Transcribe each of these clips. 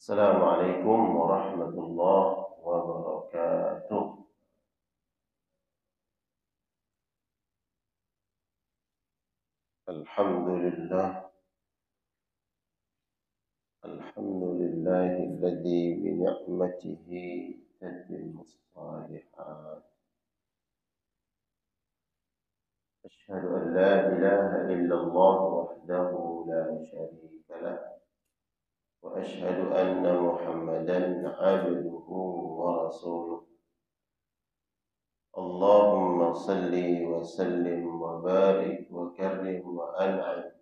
Assalamualaikum warahmatullahi wabarakatuh. Alhamdulillah, alladzi bi ni'matihi tatimmus shalihat. Asyhadu an la ilaha illallah wahdahu la syarika lah. Wa asyhadu anna Muhammadan 'abduhu wa rasuluh. Allahumma salli wa sallim wa barik wa karrim wa an'am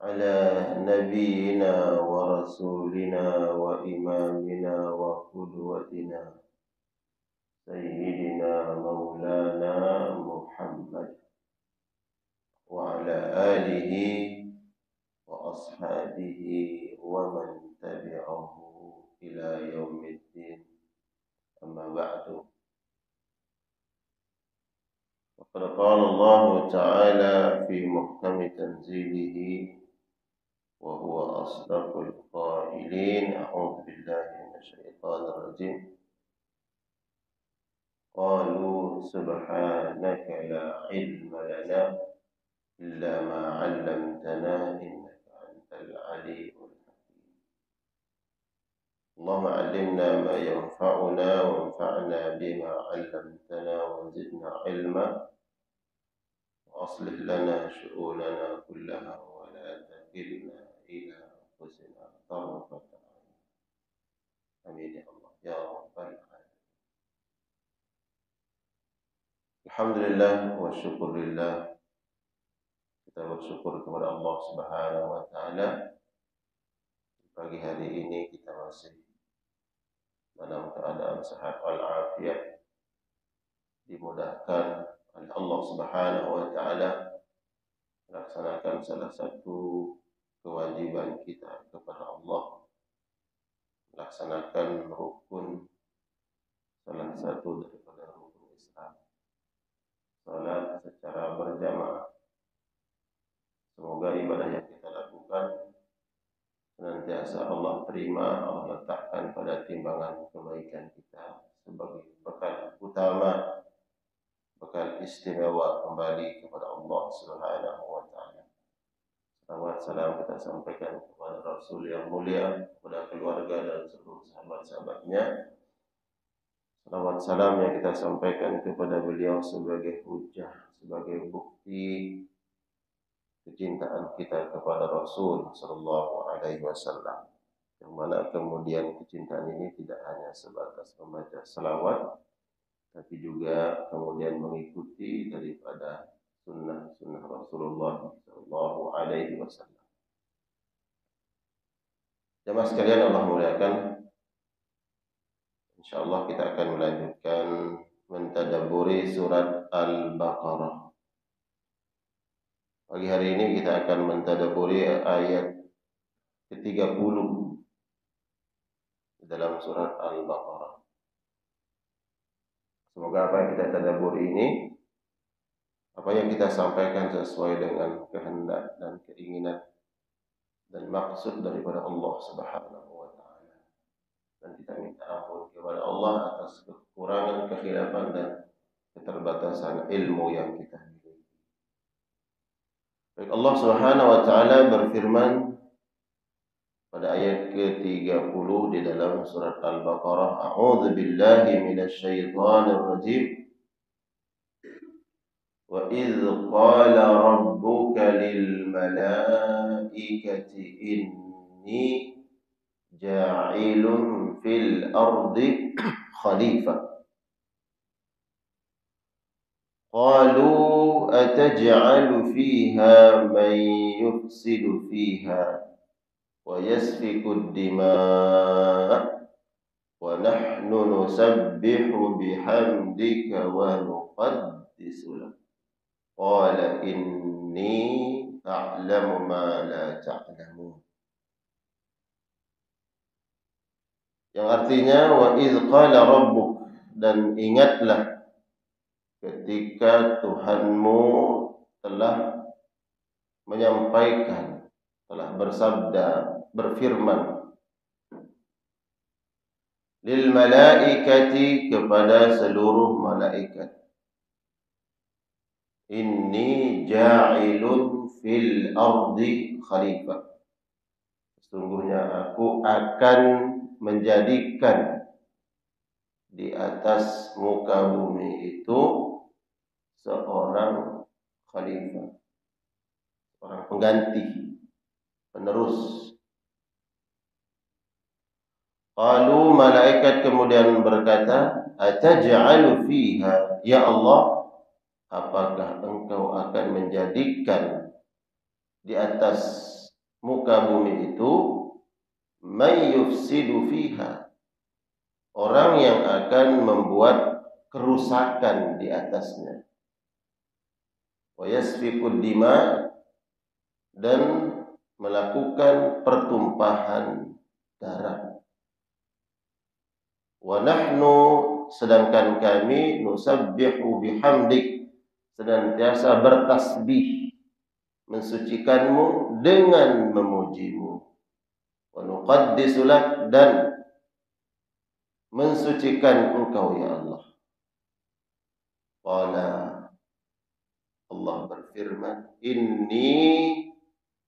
ala nabiyyina wa rasulina wa imamina wa qudwatina sayyidina maulana Muhammad wa ala alihi wa ashabihi wa man tabi'ahu ila yaumiddin. Amma ba'du. Faqad qala Allah ta'ala fi muhkami tanzilihi wa huwa asdaqul qailin. A'udzu billahi minasyaitonir rajim. Qalu subhanaka la ilma lana illa ma 'allamtana innaka antal alimul hakim. Allahumma 'allimna ma yanfa'una wanfa'na bima 'allamtana wa zidna 'ilma wa aslih lana syu'unana kullaha wa la takilna ila anfusina tarfata 'ain. Amin ya Allah ya rabbal alamin. Alhamdulillah wa syukurillah. Kita bersyukur kepada Allah Subhanahu wa taala. Pagi hari ini kita masih dalam keadaan sehat walafiat, dimudahkan oleh Allah Subhanahu wa taala melaksanakan salah satu kewajiban kita kepada Allah, melaksanakan rukun, salah satu daripada rukun Islam, salat secara berjamaah. Semoga ibadah yang kita lakukan senantiasa Allah terima, Allah letakkan pada timbangan kebaikan kita sebagai bekal utama, bekal istimewa kembali kepada Allah Subhanahu wa taala. Salawat salam kita sampaikan kepada Rasul yang mulia, kepada keluarga dan seluruh sahabat-sahabatnya. Salawat salam yang kita sampaikan kepada beliau sebagai hujjah, sebagai bukti kecintaan kita kepada Rasul sallallahu alaihi wasallam. Yang mana kemudian kecintaan ini tidak hanya sebatas membaca selawat, tapi juga kemudian mengikuti daripada sunnah-sunnah Rasulullah sallallahu alaihi wasallam. Jemaah sekalian Allah muliakan, insyaallah kita akan melanjutkan mentadabburi surat Al-Baqarah. Pagi hari ini kita akan mentadabburi ayat ke-30 dalam surat Al-Baqarah. Semoga apa yang kita tadabburi ini, apa yang kita sampaikan sesuai dengan kehendak dan keinginan dan maksud daripada Allah Subhanahu wa taala. Dan kita minta ampun kepada Allah atas kekurangan, kekhilafan dan keterbatasan ilmu yang kita miliki. Baik, Allah Subhanahu wa taala berfirman pada ayat ke-30 di dalam surat Al-Baqarah, A'udzu billahi minasyaitonir rajim. Wa idz qala rabbuka lil malaikati inni ja'ilun fil ardi khalifah. Qalu ataj'alu fiha man yufsidu fiha wa yasfiku ad-dima' wa nahnu nusabbihu bihamdika wa nuqaddisu lak. Qala inni a'lamu ma la ta'lamun. Yang artinya wa idz qala rabbuk, dan ingatlah ketika Tuhanmu telah menyampaikan, telah bersabda, berfirman lil malaikati, kepada seluruh malaikat. Inni ja'ilun fil ardi khalifah. Sesungguhnya aku akan menjadikan di atas muka bumi itu seorang khalifah, orang pengganti, penerus. Qalu, malaikat kemudian berkata, ataj'alu fiha, ya Allah, apakah engkau akan menjadikan di atas muka bumi itu may yufsidu fiha, orang yang akan membuat kerusakan di atasnya, wa yasfikud dima, dan melakukan pertumpahan darah. Wa nahnu, sedangkan kami, nusabbihu bihamdik, senantiasa bertasbih, mensucikanmu dengan memujimu. Wa nuqaddisu lak, dan mensucikan engkau ya Allah. Qala, Allah berfirman, inni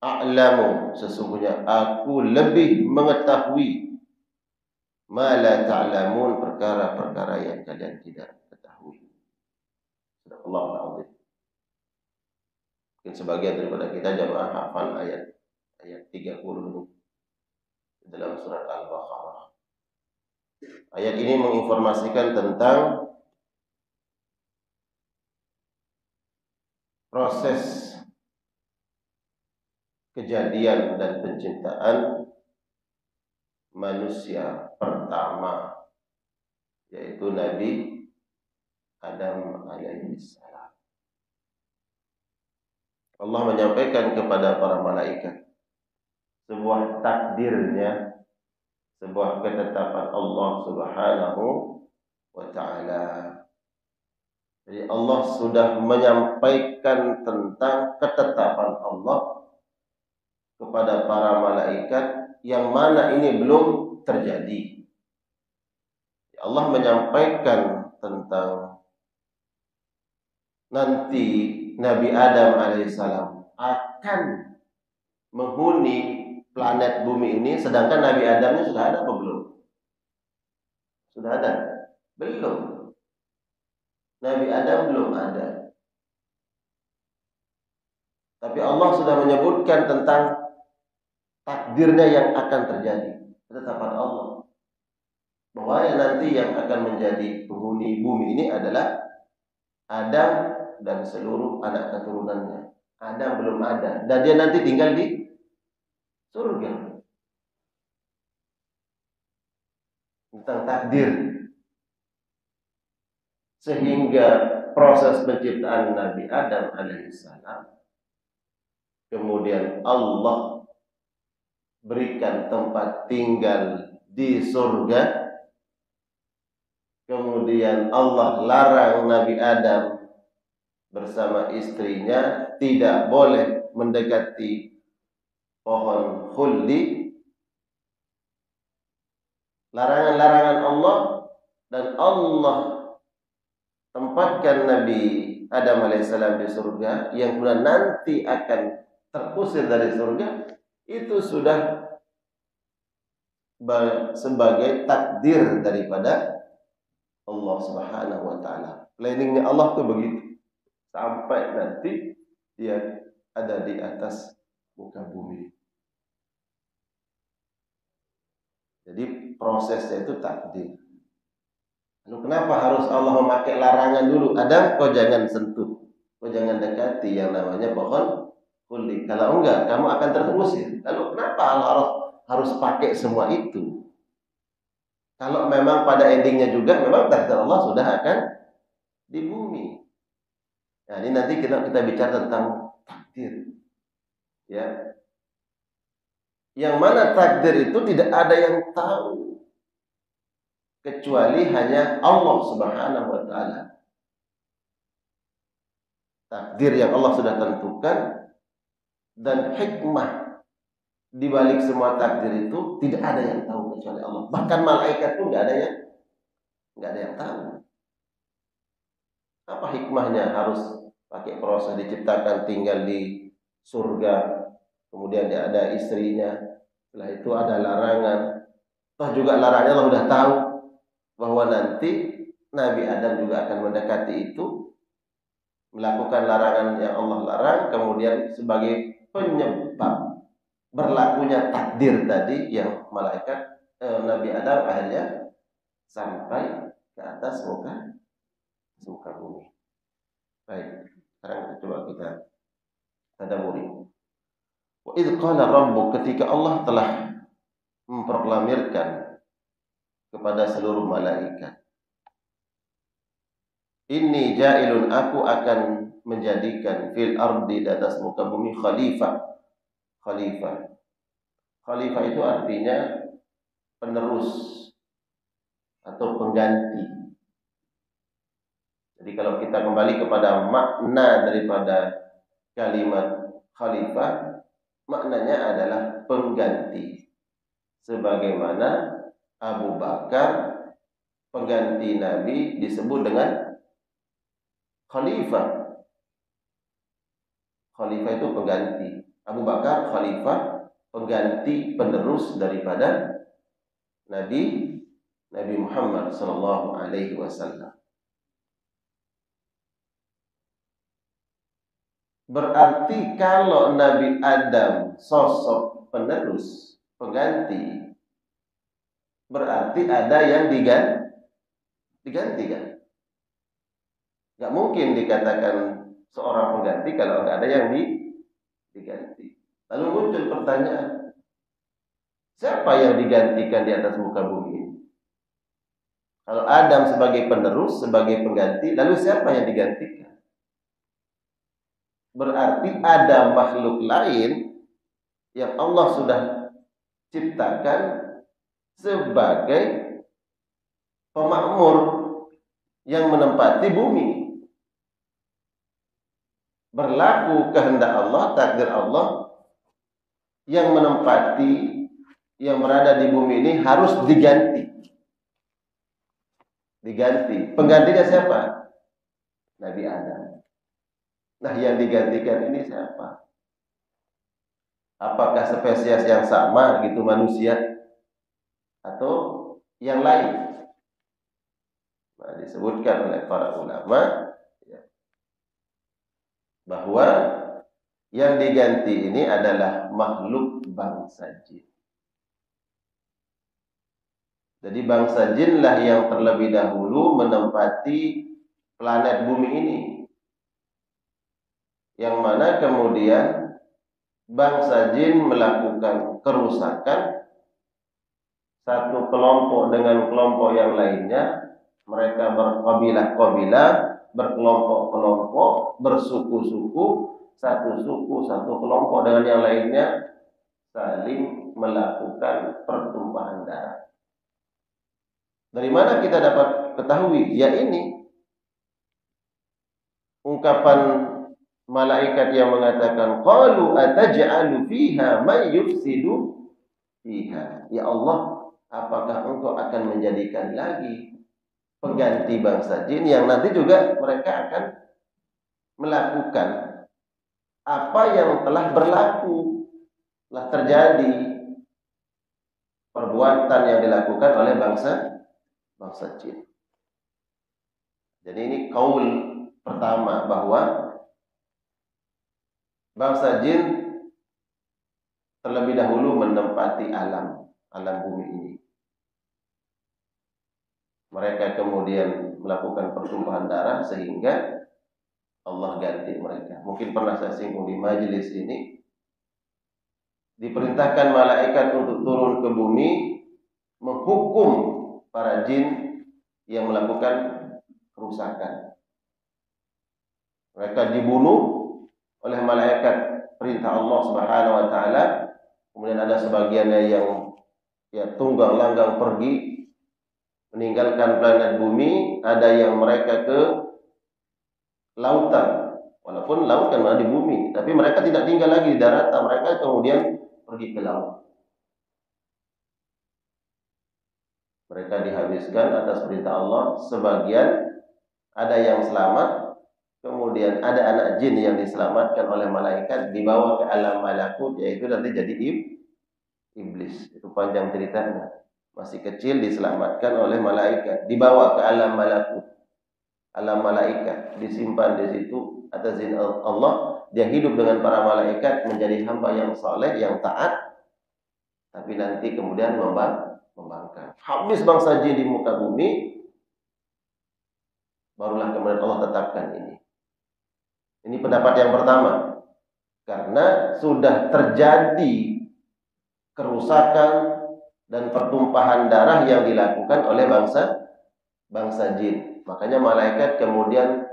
a'lamu, sesungguhnya aku lebih mengetahui, ma la ta'lamun, perkara-perkara yang kalian tidak ketahui. Sadaqallahul azim. Mungkin sebagian daripada kita jamaah hafal ayat 30 dalam surat Al-Baqarah. Ayat ini menginformasikan tentang proses kejadian dan penciptaan manusia pertama, yaitu Nabi Adam alaihissalam. Allah menyampaikan kepada para malaikat sebuah takdirnya, sebuah ketetapan Allah Subhanahu wa ta'ala. Jadi Allah sudah menyampaikan tentang ketetapan Allah kepada para malaikat, yang mana ini belum terjadi. Allah menyampaikan tentang nanti Nabi Adam alaihissalam akan menghuni planet bumi ini, sedangkan Nabi Adamnya sudah ada apa belum? Sudah ada? Belum. Nabi Adam belum ada. Tapi Allah sudah menyebutkan tentang takdirnya yang akan terjadi, ketetapan Allah, bahwa nanti yang akan menjadi penghuni bumi ini adalah Adam dan seluruh anak keturunannya. Adam belum ada, dan dia nanti tinggal di surga. Tentang takdir, sehingga proses penciptaan Nabi Adam alaihissalam, kemudian Allah berikan tempat tinggal di surga, kemudian Allah larang Nabi Adam bersama istrinya tidak boleh mendekati pohon khuldi, larangan-larangan Allah, dan Allah tempatkan Nabi Adam alaihissalam di surga, yang kemudian nanti akan terusir dari surga. Itu sudah sebagai takdir daripada Allah Subhanahu wa ta'ala. Planningnya Allah tuh begitu, sampai nanti dia ada di atas muka bumi. Jadi prosesnya itu takdir. Lalu kenapa harus Allah memakai larangan dulu? Adam, kau jangan sentuh, kau jangan dekati yang namanya pohon khuldi. Kalau enggak, kamu akan terusir. Lalu kenapa Allah harus pakai semua itu? Kalau memang pada endingnya juga memang takdir Allah sudah akan di bumi. Nah, ini nanti kita bicara tentang takdir. Ya. Yang mana takdir itu tidak ada yang tahu kecuali hanya Allah Subhanahu wa ta'ala. Takdir yang Allah sudah tentukan, dan hikmah Di balik semua takdir itu tidak ada yang tahu kecuali Allah. Bahkan malaikat pun nggak ada yang tahu. Apa hikmahnya harus pakai proses diciptakan tinggal di surga, kemudian dia ada istrinya, setelah itu ada larangan. Toh juga larangannya Allah sudah tahu bahwa nanti Nabi Adam juga akan mendekati itu, melakukan larangan yang Allah larang, kemudian sebagai penyebab berlakunya takdir tadi yang malaikat Nabi Adam akhirnya sampai ke atas muka bumi. Baik, sekarang kita tadabburi. Wa idz qala rabbuk, ketika Allah telah memproklamirkan kepada seluruh malaikat, inni ja'ilun, aku akan menjadikan fil ardi, di atas muka bumi, khalifah. Khalifah itu artinya penerus atau pengganti. Jadi kalau kita kembali kepada makna daripada kalimat khalifah, maknanya adalah pengganti. Sebagaimana Abu Bakar pengganti Nabi disebut dengan khalifah. Khalifah itu pengganti. Abu Bakar khalifah, pengganti, penerus daripada Nabi Muhammad sallallahu alaihi wasallam. Berarti kalau Nabi Adam sosok penerus, pengganti, berarti ada yang diganti kan? Gak mungkin dikatakan seorang pengganti kalau nggak ada yang diganti. Lalu muncul pertanyaan, siapa yang digantikan di atas muka bumi ini? Kalau Adam sebagai penerus, sebagai pengganti, lalu siapa yang digantikan? Berarti ada makhluk lain yang Allah sudah ciptakan sebagai pemakmur yang menempati bumi. Berlaku kehendak Allah, takdir Allah, yang menempati, yang berada di bumi ini harus diganti. Penggantinya siapa? Nabi Adam. Nah, yang digantikan ini siapa? Apakah spesies yang sama gitu manusia atau yang lain? Nah, disebutkan oleh para ulama bahwa yang diganti ini adalah makhluk bangsa jin. Jadi bangsa jinlah yang terlebih dahulu menempati planet bumi ini, yang mana kemudian bangsa jin melakukan kerusakan satu kelompok dengan kelompok yang lainnya. Mereka berkabilah-kabilah, berkelompok-kelompok, bersuku-suku, satu suku, satu kelompok dengan yang lainnya saling melakukan pertumpahan darah. Dari mana kita dapat ketahui? Ya ini ungkapan malaikat yang mengatakan, qalu ataj'alu fiha may yufsidu fiha. Ya Allah, apakah engkau akan menjadikan lagi pengganti bangsa jin yang nanti juga mereka akan melakukan apa yang telah berlaku, telah terjadi, perbuatan yang dilakukan oleh bangsa jin. Jadi ini kaul pertama bahwa bangsa jin terlebih dahulu menempati alam bumi ini. Mereka kemudian melakukan pertumpahan darah sehingga Allah ganti mereka. Mungkin pernah saya singgung di majelis ini, diperintahkan malaikat untuk turun ke bumi menghukum para jin yang melakukan kerusakan. Mereka dibunuh oleh malaikat perintah Allah Subhanahu wa taala. Kemudian ada sebagiannya yang tunggang langgang pergi meninggalkan planet bumi, ada yang mereka ke lautan. Walaupun laut kan ada di bumi, tapi mereka tidak tinggal lagi di daratan. Mereka kemudian pergi ke laut. Mereka dihabiskan atas perintah Allah. Sebagian ada yang selamat, kemudian ada anak jin yang diselamatkan oleh malaikat, dibawa ke alam malakut, yaitu nanti jadi iblis. Itu panjang ceritanya. Masih kecil diselamatkan oleh malaikat, dibawa ke alam malakut, alam malaikat, disimpan di situ atas izin Allah. Dia hidup dengan para malaikat, menjadi hamba yang saleh, yang taat, tapi nanti kemudian membangkang. Habis bangsa jin di muka bumi, barulah kemudian Allah tetapkan ini. Ini pendapat yang pertama. Karena sudah terjadi kerusakan dan pertumpahan darah yang dilakukan oleh bangsa jin. Makanya malaikat kemudian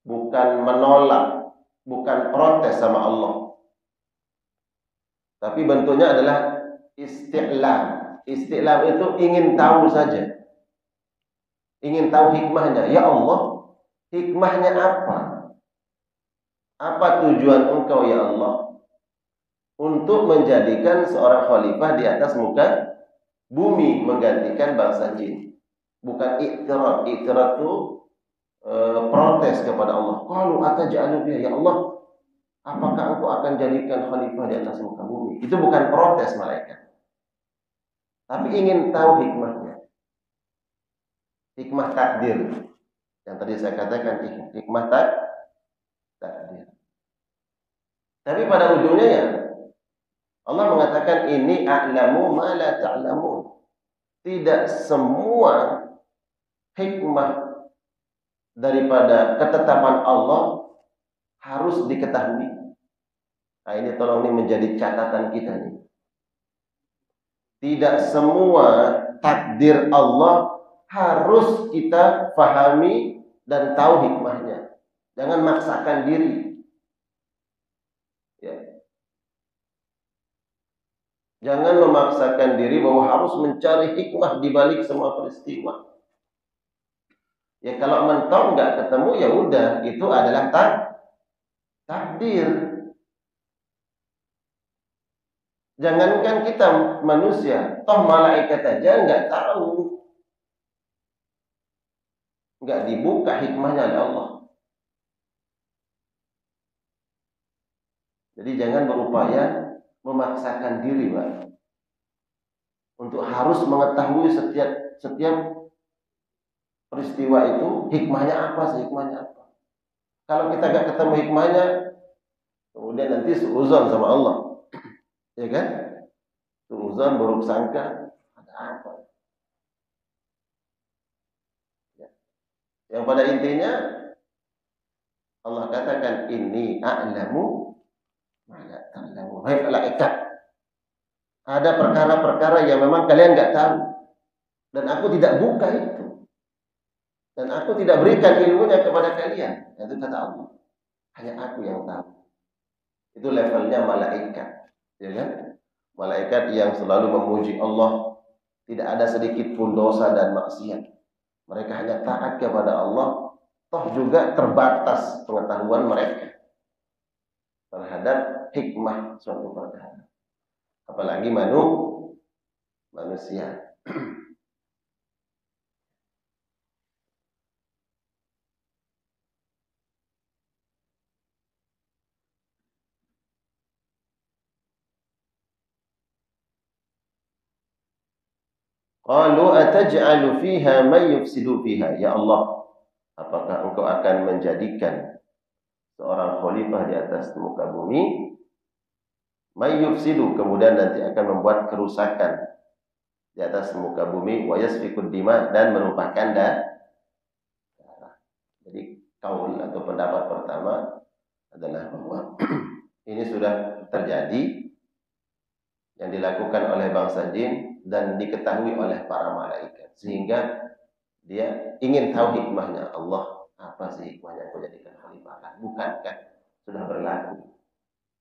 bukan menolak, bukan protes sama Allah, tapi bentuknya adalah isti'lam. Isti'lam itu ingin tahu saja, ingin tahu hikmahnya. Ya Allah, hikmahnya apa? Apa tujuan engkau ya Allah untuk menjadikan seorang khalifah di atas muka bumi menggantikan bangsa jin? Bukan i'tirad. I'tirad itu protes kepada Allah. Qalu ataj'alu biha, ya Allah, apakah engkau akan jadikan khalifah di atas muka bumi? Itu bukan protes malaikat, tapi ingin tahu hikmahnya. Hikmah takdir. Yang tadi saya katakan hikmah takdir. Tapi pada ujungnya ya Allah mengatakan ini a'lamu ma la ta'lamun. Tidak semua hikmah daripada ketetapan Allah harus diketahui. Nah, ini tolong ini menjadi catatan kita nih. Tidak semua takdir Allah harus kita pahami dan tahu hikmahnya. Jangan maksakan diri. Ya. Jangan memaksakan diri bahwa harus mencari hikmah di balik semua peristiwa. Ya kalau mentok nggak ketemu ya udah, itu adalah takdir. Jangankan kita manusia, toh malaikat aja nggak tahu, nggak dibuka hikmahnya oleh Allah. Jadi jangan berupaya memaksakan diri, Pak, untuk harus mengetahui setiap peristiwa itu hikmahnya apa sih, hikmahnya apa. Kalau kita nggak ketemu hikmahnya, kemudian nanti suuzon sama Allah, ya kan? Suuzon, buruk sangka, ada apa? Ya. Yang pada intinya Allah katakan ini a'lamu ma la ta'lamun. Hai malaikat, ada perkara-perkara yang memang kalian nggak tahu, dan aku tidak buka itu. Dan aku tidak berikan ilmunya kepada kalian. Itu kata Allah. Hanya aku yang tahu. Itu levelnya malaikat. Ya kan? Malaikat yang selalu memuji Allah. Tidak ada sedikit pun dosa dan maksiat. Mereka hanya taat kepada Allah. Toh juga terbatas pengetahuan mereka terhadap hikmah suatu perkara. Apalagi manusia. Qalu ataj'alu fiha may yufsidu fiha. Ya Allah, apakah engkau akan menjadikan seorang khalifah di atas muka bumi may yufsidu, kemudian nanti akan membuat kerusakan di atas muka bumi, wa yasfikud dima, dan menumpahkan darah. Jadi kaul atau pendapat pertama adalah bahwa ini sudah terjadi yang dilakukan oleh bangsa jin dan diketahui oleh para malaikat, sehingga dia ingin tahu hikmahnya. Allah, apa sih hikmahnya aku jadikan khalifah? Bukankah sudah berlaku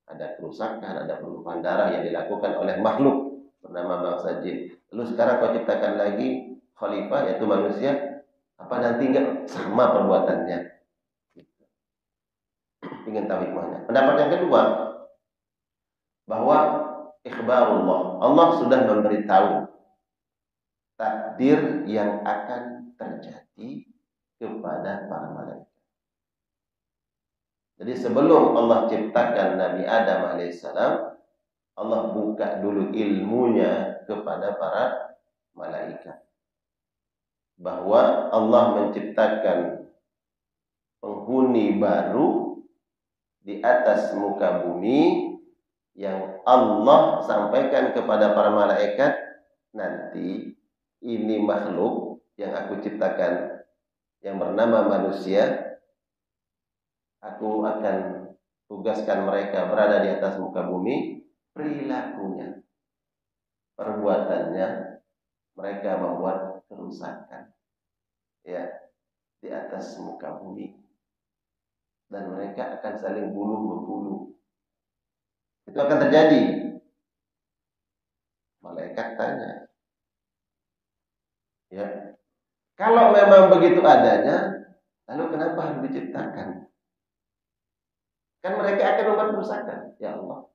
ada kerusakan, ada penumpahan darah yang dilakukan oleh makhluk bernama bangsa jin. Lalu sekarang kau ciptakan lagi khalifah, yaitu manusia, apa nanti enggak sama perbuatannya? Ingin tahu hikmahnya. Pendapat yang kedua, bahwa ikhbarullah, Allah sudah memberitahu takdir yang akan terjadi kepada para malaikat. Jadi sebelum Allah ciptakan Nabi Adam alaihissalam, Allah buka dulu ilmunya kepada para malaikat, bahwa Allah menciptakan penghuni baru di atas muka bumi yang Allah sampaikan kepada para malaikat, nanti ini makhluk yang aku ciptakan yang bernama manusia, aku akan tugaskan mereka berada di atas muka bumi, perilakunya, perbuatannya, mereka membuat kerusakan ya di atas muka bumi, dan mereka akan saling bunuh membunuh. Itu akan terjadi. Malaikat tanya, ya, kalau memang begitu adanya, lalu kenapa harus diciptakan? Kan mereka akan membuat kerusakan, ya Allah.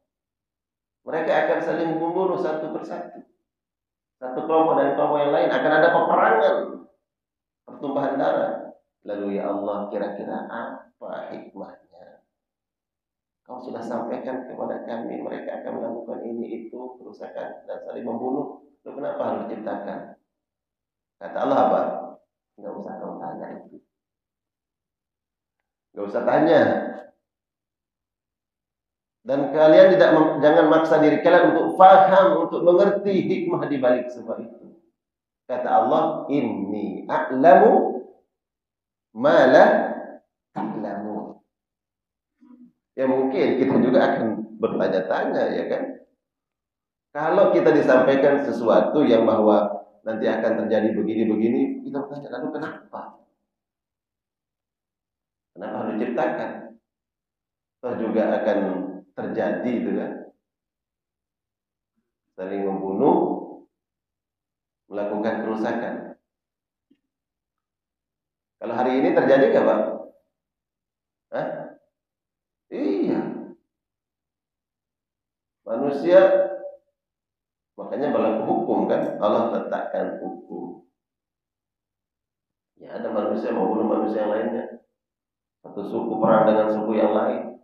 Mereka akan saling membunuh satu persatu. Satu kelompok dan kelompok yang lain, akan ada peperangan, pertumpahan darah. Lalu ya Allah, kira-kira apa hikmahnya? Kau sudah sampaikan kepada kami, mereka akan melakukan ini, itu, kerusakan, dan saling membunuh. Lalu kenapa harus diciptakan? Kata Allah apa? Nggak usah kau tanya itu. Nggak usah tanya. Dan kalian jangan maksa diri kalian untuk faham, untuk mengerti hikmah di balik semua itu. Kata Allah, inni a'lamu ma la ta'lamun. Ya mungkin kita juga akan bertanya-tanya, ya kan? Kalau kita disampaikan sesuatu yang bahwa nanti akan terjadi begini-begini, kita bertanya, lalu kenapa? Kenapa harus diciptakan? Toh juga akan terjadi itu kan, saling membunuh, melakukan kerusakan. Kalau hari ini terjadi nggak Pak? Hah? Iya. Manusia makanya berlaku hukum kan, Allah letakkan hukum. Ya ada manusia membunuh manusia yang lainnya. Satu suku perang dengan suku yang lain.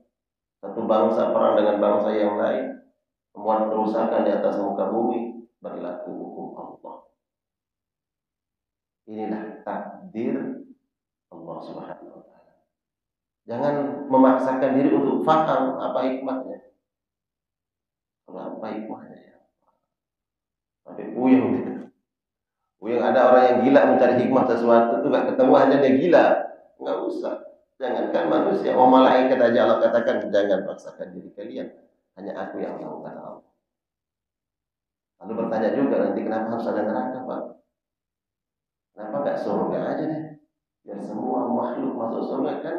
Satu bangsa perang dengan bangsa yang lain, membuat kerusakan di atas muka bumi, berlaku hukum Allah. Inilah takdir Allah Subhanahu wa taala. Jangan memaksakan diri untuk faham apa hikmahnya. Apa hikmahnya ya? Sampai puyeng gitu. Puyeng, ada orang yang gila mencari hikmah sesuatu itu gak ketemu, hanya dia gila. Enggak usah. Jangankan manusia, malaikat aja Allah katakan, jangan paksakan diri kalian. Hanya aku yang tahu, kata Allah. Lalu bertanya juga, nanti kenapa harus ada neraka Pak? Kenapa gak surga aja deh? Biar semua makhluk masuk surga kan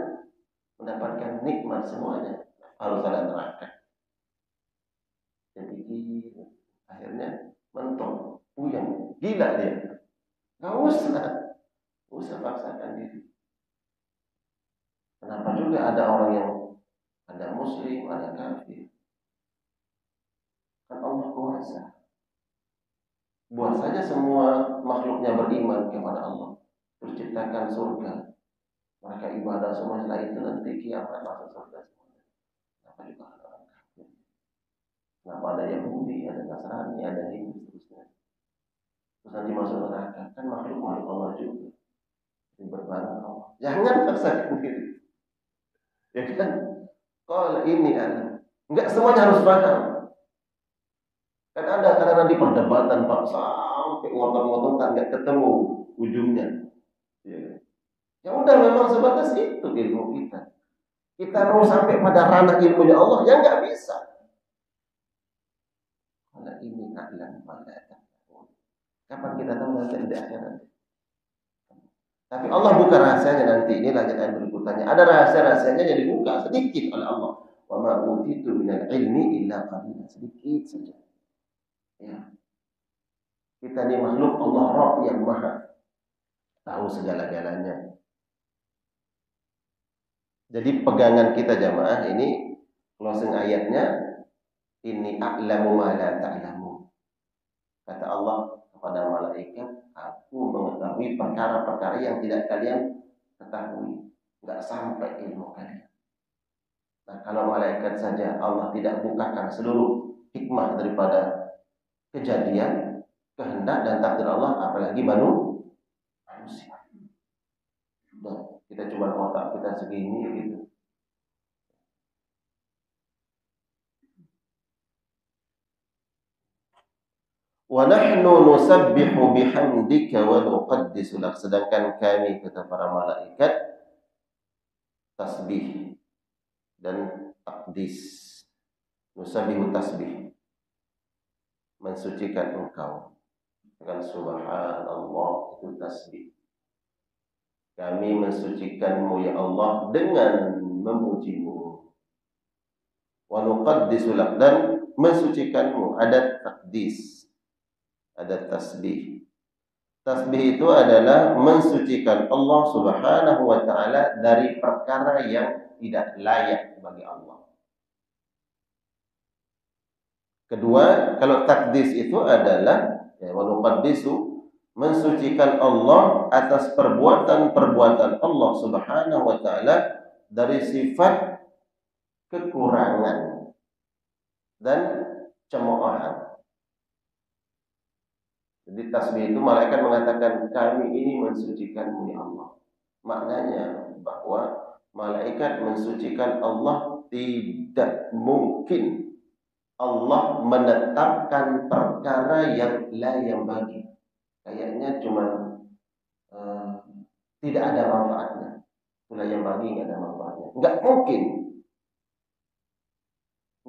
mendapatkan nikmat semuanya. Harus ada neraka. Jadi akhirnya mentok, puyeng, gila dia. Gak usah paksakan diri. Kenapa juga ada orang yang ada muslim, ada kafir? Kan Allah kuasa. Buat saja semua makhluknya beriman kepada Allah, terciptakan surga. Mereka ibadah semua, setelah itu nanti kiamat masuk surga semua. Kenapa juga ada orang kafir? Kenapa ada Yahudi, ada Nasrani, ada Hindu, seterusnya. Terus nanti masuk neraka, kan makhluk Allah juga. Ini berbarang Allah. Jangan paksakan diri. Ya kan? Kalau ini enggak semuanya harus paham. Kan ada kadang-kadang di perdebatan Pak, sampai ngotot-ngototan enggak ketemu ujungnya. Ya. Ya udah, memang sebatas itu ilmu kita. Kita mau sampai pada ranah ilmunya Allah, ya enggak bisa. Kalau ini adalah malaikat. Kapan kita tahu nanti di akhirat? Tapi Allah buka rahasianya nanti. Ini lanjut ayat berikutnya. Ada rahasia-rahasianya yang dibuka sedikit oleh Allah. Wa ma utitu minal ilmi illa qalilan, sedikit saja. Ya. Kita ini makhluk Allah Rabb yang Maha tahu segala-galanya. Jadi pegangan kita jamaah ini closing ayatnya, Inni a'lamu ma la ta'lamun. Kata Allah kepada malaikat, aku mengetahui perkara-perkara yang tidak kalian ketahui, enggak sampai ilmu kalian. Nah, kalau malaikat saja Allah tidak bukakan seluruh hikmah daripada kejadian, kehendak dan takdir Allah, apalagi manusia. Nah, kita cuma otak kita segini gitu. Wa nahnu nusabbihu bihamdika wa nuqaddisu lak. Sedangkan kami, kata para malaikat, tasbih dan takdis. Nusabbihu tasbih, mensucikan engkau. Dengan subhanallah, itu tasbih. Kami mensucikanmu ya Allah dengan memujimu. Wa nuqaddisu lak, dan mensucikanmu. Ada takdis, ada tasbih. Tasbih itu adalah mensucikan Allah Subhanahu wa ta'ala dari perkara yang tidak layak bagi Allah. Kedua, kalau takdis itu adalah wa nuqaddisu, mensucikan Allah atas perbuatan-perbuatan Allah Subhanahu wa ta'ala dari sifat kekurangan dan cemoohan. Jadi tasbih itu malaikat mengatakan, kami ini mensucikanmu ya Allah. Maknanya bahwa malaikat mensucikan Allah, tidak mungkin Allah menetapkan perkara yang la yang bagi. Kayaknya cuma tidak ada manfaatnya. La yang bagi nggak ada manfaatnya. Nggak mungkin.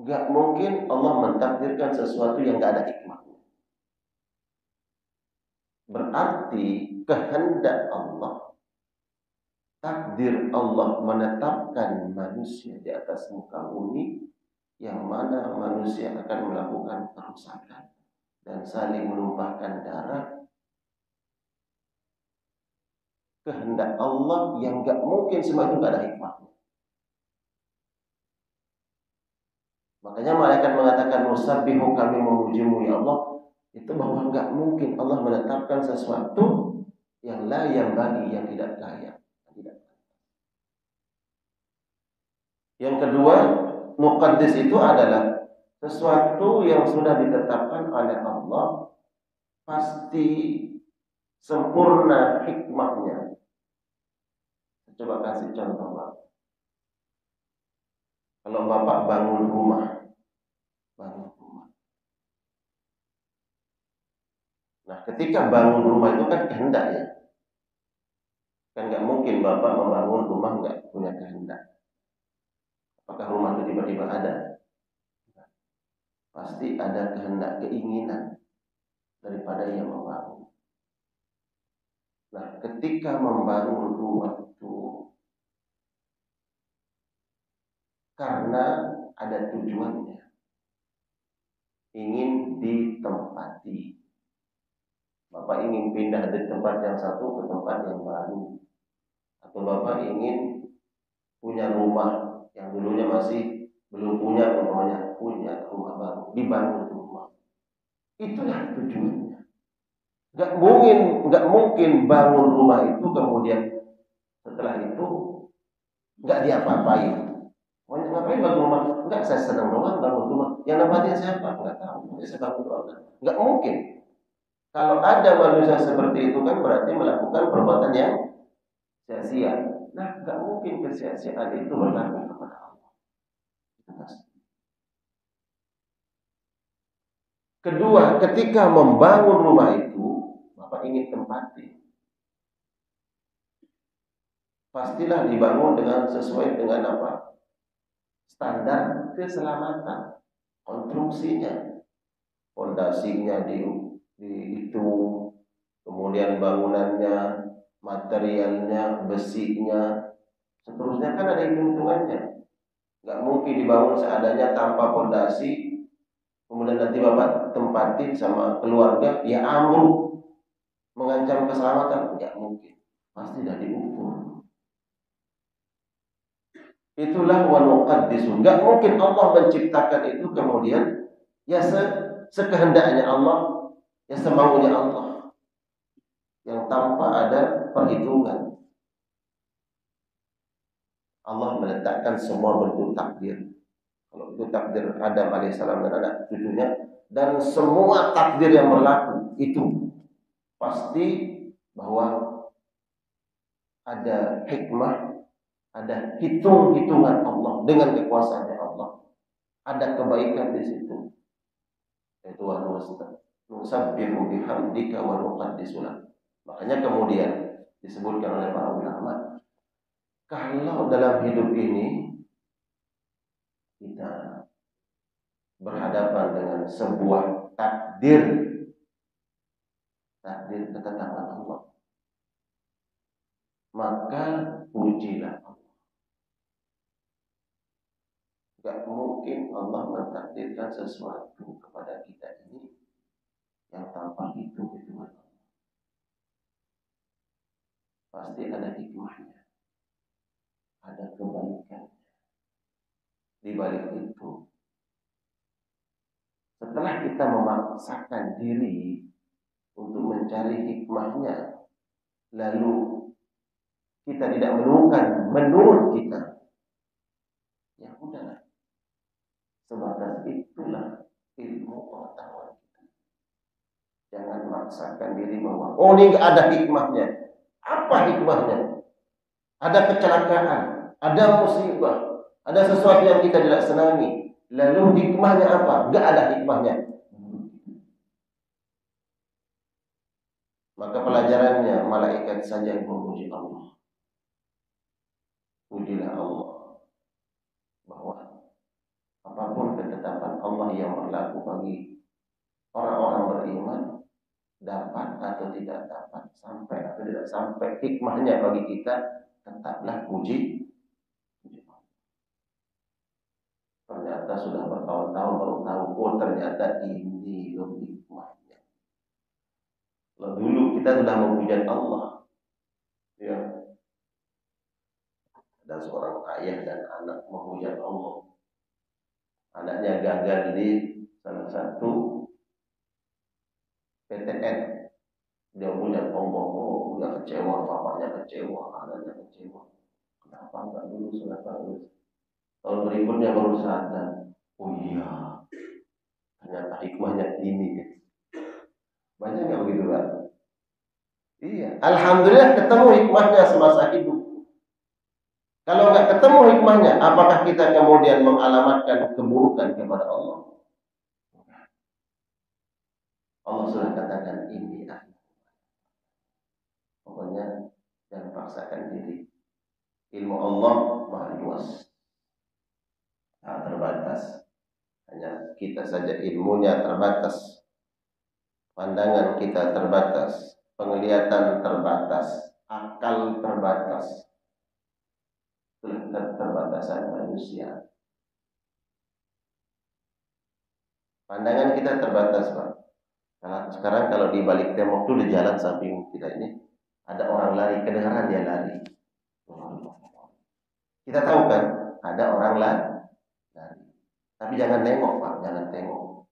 Nggak mungkin Allah mentakdirkan sesuatu yang nggak ada hikmahnya. Berarti kehendak Allah, takdir Allah menetapkan manusia di atas muka bumi, yang mana manusia akan melakukan kerusakan dan saling menumpahkan darah. Kehendak Allah yang gak mungkin semua itu gak ada hikmahnya. Makanya malaikat mengatakan, nusabbihu, kami memujimu ya Allah. Itu bahwa gak mungkin Allah menetapkan sesuatu yang la yang bagi, yang tidak layak. Yang kedua, nuqaddis itu adalah sesuatu yang sudah ditetapkan oleh Allah, pasti sempurna hikmahnya. Coba kasih contoh, Pak. Kalau Bapak bangun rumah. Nah, ketika bangun rumah itu kan kehendak ya. Kan nggak mungkin Bapak membangun rumah nggak punya kehendak. Apakah rumah itu tiba-tiba ada? Pasti ada kehendak, keinginan daripada yang membangun. Nah, ketika membangun rumah itu karena ada tujuannya, ingin ditempati. Bapak ingin pindah dari tempat yang satu ke tempat yang baru, atau Bapak ingin punya rumah yang dulunya masih belum punya, umpamanya punya rumah baru, dibangun rumah. Itulah tujuannya. Gak mungkin bangun rumah itu kemudian setelah itu gak diapa-apain. Ngapain bangun rumah? Enggak, saya senang doang bangun rumah. Yang nampaknya siapa? Enggak tahu. Saya bangun doang. Enggak mungkin. Kalau ada manusia seperti itu kan berarti melakukan perbuatan yang sia-sia. Nah, enggak mungkin kesia-siaan itu berlaku kepada Allah. Kedua, ketika membangun rumah itu, Bapak ingin tempati. Pastilah dibangun dengan sesuai dengan apa? Standar keselamatan, konstruksinya, fondasinya itu, kemudian bangunannya, materialnya, besinya, seterusnya kan ada hitung-hitungannya. Nggak mungkin dibangun seadanya tanpa fondasi, kemudian nanti Bapak tempatin sama keluarga, ya ambruk, mengancam keselamatan, nggak mungkin. Pasti sudah diukur. Itulah wa nuqaddisu. Enggak mungkin Allah menciptakan itu kemudian Ya sekehendaknya Allah, ya semaunya Allah, yang tanpa ada perhitungan. Allah meletakkan semua bentuk takdir. Kalau itu takdir Adam alaihissalam dan anak cucunya, dan semua takdir yang berlaku itu pasti bahwa ada hikmah, ada hitung-hitungan Allah dengan kekuasaannya Allah. Ada kebaikan di situ. Itu wa nusabbihu bihamdika wa nuqaddisu lak. Makanya kemudian disebutkan oleh para ulama, kalau dalam hidup ini kita berhadapan dengan sebuah takdir ketetapan Allah, maka pujilah Allah. Gak mungkin Allah mentakdirkan sesuatu kepada kita ini yang tanpa hitung-hitungan. Pasti ada hikmahnya, ada kebaikan di balik itu. Setelah kita memaksakan diri untuk mencari hikmahnya, lalu kita tidak menemukan menurut kita, ya udahlah, sebatas itulah ilmu pengetahuan kita. Jangan memaksakan diri bahwa oh ini nggak ada hikmahnya. Apa hikmahnya? Ada kecelakaan, ada musibah, ada sesuatu yang kita tidak senangi. Lalu hikmahnya apa? Nggak ada hikmahnya. Maka pelajarannya malaikat saja yang memuji Allah. Pujilah Allah bahwa apapun ketetapan Allah yang berlaku bagi orang-orang beriman, dapat atau tidak dapat, sampai atau tidak sampai, hikmahnya bagi kita, tetaplah puji. Ternyata sudah bertahun-tahun baru tahu, oh ternyata ini loh hikmahnya. Lalu dulu kita sudah memuja Allah, ya. Ada seorang ayah dan anak memuja Allah. Anaknya gagal di salah satu PTN. Dia punya Allah, udah kecewa, bapaknya kecewa, anaknya kecewa. Kenapa enggak dulu sudah tahu? Tahun berikutnya baru sadar, oh iya, ternyata hikmahnya ini. Banyak nggak begitu, Pak? Iya, alhamdulillah ketemu hikmahnya semasa hidup. Kalau nggak ketemu hikmahnya, apakah kita kemudian mengalamatkan keburukan kepada Allah? Allah sudah katakan ini. Pokoknya jangan paksakan diri. Ilmu Allah maha luas, tak terbatas. Hanya kita saja ilmunya terbatas, pandangan kita terbatas, penglihatan terbatas, akal terbatas. Itulah keterbatasan manusia. Pandangan kita terbatas, Pak. Karena sekarang kalau di balik tembok itu di jalan samping kita ini ada orang lari, kedengaran dia lari. Kita tahu kan ada orang lari. Tapi jangan nengok, Pak, jangan tengok.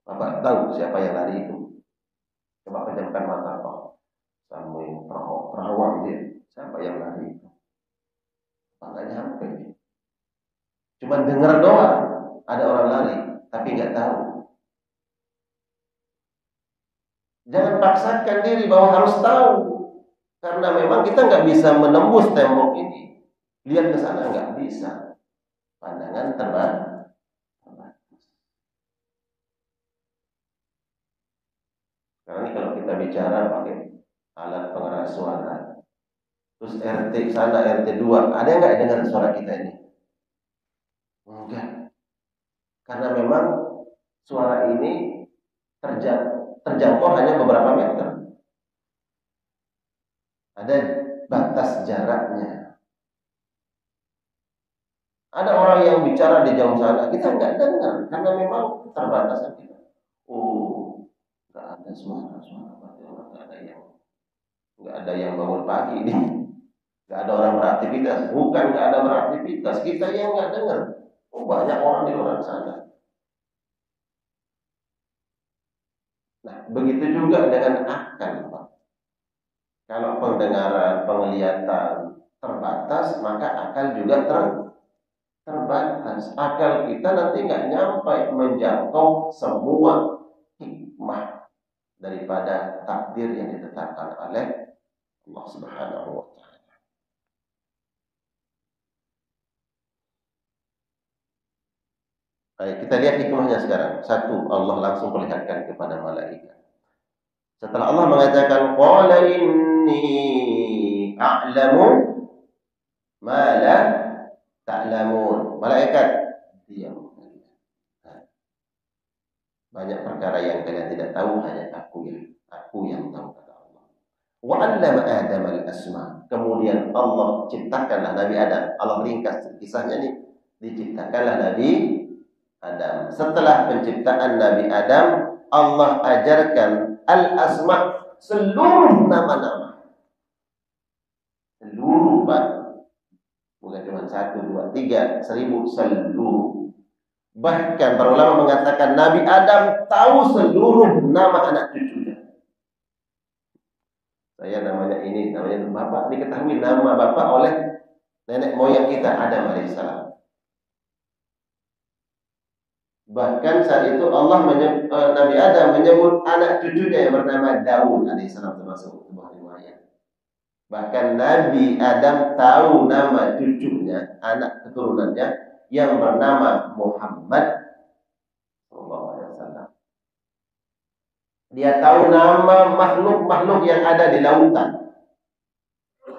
Bapak tahu siapa yang lari itu? Coba pejamkan mata, Pak. Sambil perawang dia. Siapa yang lari itu? Pak nggak nyampe. Cuma dengar doang ada orang lari, tapi nggak tahu. Jangan paksakan diri bahwa harus tahu, karena memang kita nggak bisa menembus tembok ini. Lihat ke sana nggak bisa. Pandangan terbatas. Sekarang ini kalau kita bicara pakai alat pengeras suara, terus RT sana, RT 2, ada nggak dengar suara kita ini? Enggak. Karena memang suara ini terjangkau hanya beberapa meter. Ada batas jaraknya. Ada orang yang bicara di jauh sana, kita nggak dengar karena memang keterbatasan kita. Oh, nggak ada suara-suara, nggak ada yang bangun pagi ini, nggak ada orang beraktivitas. Bukan nggak ada beraktivitas, kita yang nggak dengar. Oh, banyak orang di luar sana. Nah, begitu juga dengan akal, Pak. Kalau pendengaran, penglihatan terbatas, maka akal juga terbatas. Akal kita nanti nggak nyampe menjangkau semua hikmah daripada takdir yang ditetapkan oleh Allah Subhanahu wa taala. Baik, kita lihat hikmahnya sekarang. Satu, Allah langsung perlihatkan kepada malaikat. Setelah Allah mengatakan qala inni a'lamu ma la ta'lamun. Malaikat diam. Banyak perkara yang kalian tidak tahu, hanya aku yang tahu, kata Allah. Wa 'allama Adam al-asma. Kemudian Allah ciptakanlah Nabi Adam. Allah ringkas kisahnya ini. Diciptakanlah Nabi Adam. Setelah penciptaan Nabi Adam, Allah ajarkan al-asma, seluruh nama-nama. Seluruh, Pak. Bukan cuma 1, 2, 3, 1000, seluruh. Bahkan para ulama mengatakan Nabi Adam tahu seluruh nama anak cucunya. Saya namanya ini, namanya bapak. Diketahui nama bapak oleh nenek moyang kita, Adam alaihissalam. Bahkan saat itu Allah Nabi Adam menyebut anak cucunya yang bernama Daud alaihissalam, termasuk sebuah riwayat. Bahkan Nabi Adam tahu nama cucunya, anak keturunannya yang bernama Muhammad SAW. Dia tahu nama makhluk-makhluk yang ada di lautan.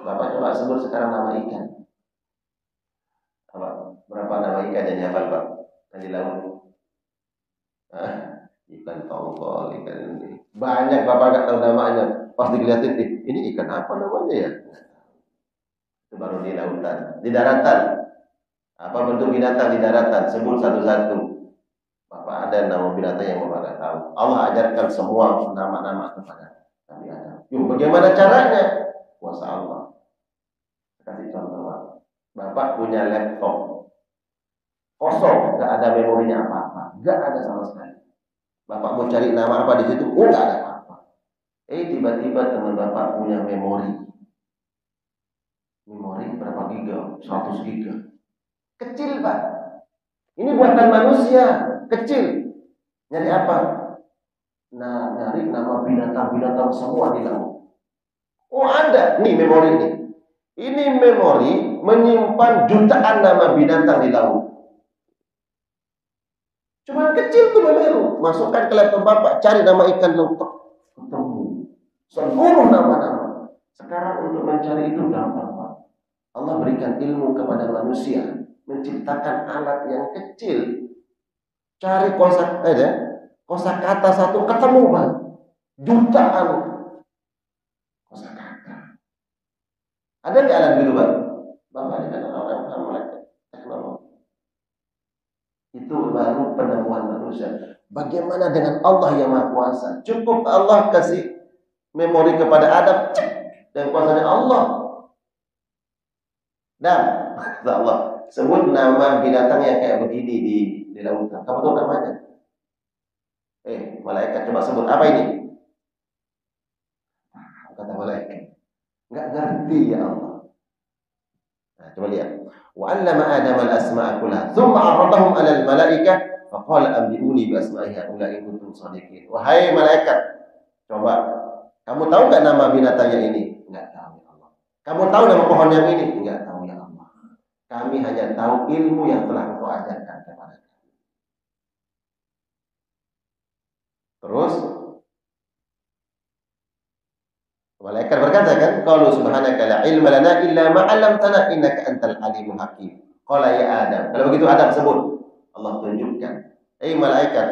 Bapak coba sebut sekarang nama ikan. Berapa nama ikan yang hafal, Pak? Yang di laut? Ikan tongkol, ikan ini. Banyak Bapak nggak tahu namanya. Pas dilihatin, ini ikan apa namanya ya? Itu baru di lautan. Di daratan, apa bentuk binatang di daratan? Sebut satu-satu. Bapak ada nama binatang yang Bapak nggak tahu. Allah ajarkan semua nama-nama kepada Nabi Adam. Bagaimana caranya? Kuasa Allah. Kasih contoh, Pak. Bapak punya laptop kosong, nggak ada memorinya apa-apa, nggak ada sama sekali. Bapak mau cari nama apa di situ? Nggak ada apa-apa. Tiba-tiba teman Bapak punya memori. Memori berapa giga? 100 giga. Kecil, Pak. Ini buatan manusia, kecil. Nyari apa? Nah, nyari nama binatang-binatang semua di laut. Oh, ada. Nih memori ini. Ini memori menyimpan jutaan nama binatang di laut. Cuma kecil tuh memori. Masukkan ke laptop Bapak, cari nama ikan laut. Ketemu. Seluruh nama-nama. Sekarang untuk mencari itu gampang, Pak. Allah berikan ilmu kepada manusia. Menciptakan alat yang kecil. Cari kosakata satu ketemu, Pak. Jutaan kosakata. Ada nggak alat gitu, Pak? Bapak kan orang melek teknologi. Itu baru penemuan manusia. Bagaimana dengan Allah yang Maha Kuasa? Cukup Allah kasih memori kepada Adam, dan kuasanya Allah. Dan Allah sebut nama binatang yang kayak begini di lautan. Kamu tahu namanya? Malaikat coba sebut apa ini? Kata malaikat, nggak ngerti ya Allah. Nah, coba lihat. Wa 'allama Adam al-asma'a kullaha, tsumma 'aradahum 'ala al-malaikah, fa qala anbi'uni bi asma'i haula'i in kuntum shadiqin. Wahai malaikat, coba kamu tahu nggak nama binatangnya ini? Nggak tahu ya Allah. Kamu tahu nama pohon yang ini? Nggak tahu ya Allah. Kami hanya tahu ilmu yang telah Engkau ajarkan kepada kami. Terus malaikat berkata kan, qalu subhanaka la ilma lana illa ma 'allamtana innaka antal alimul hakim. Qala ya Adam. Kalau begitu Adam sebut. Allah tunjukkan. Malaikat.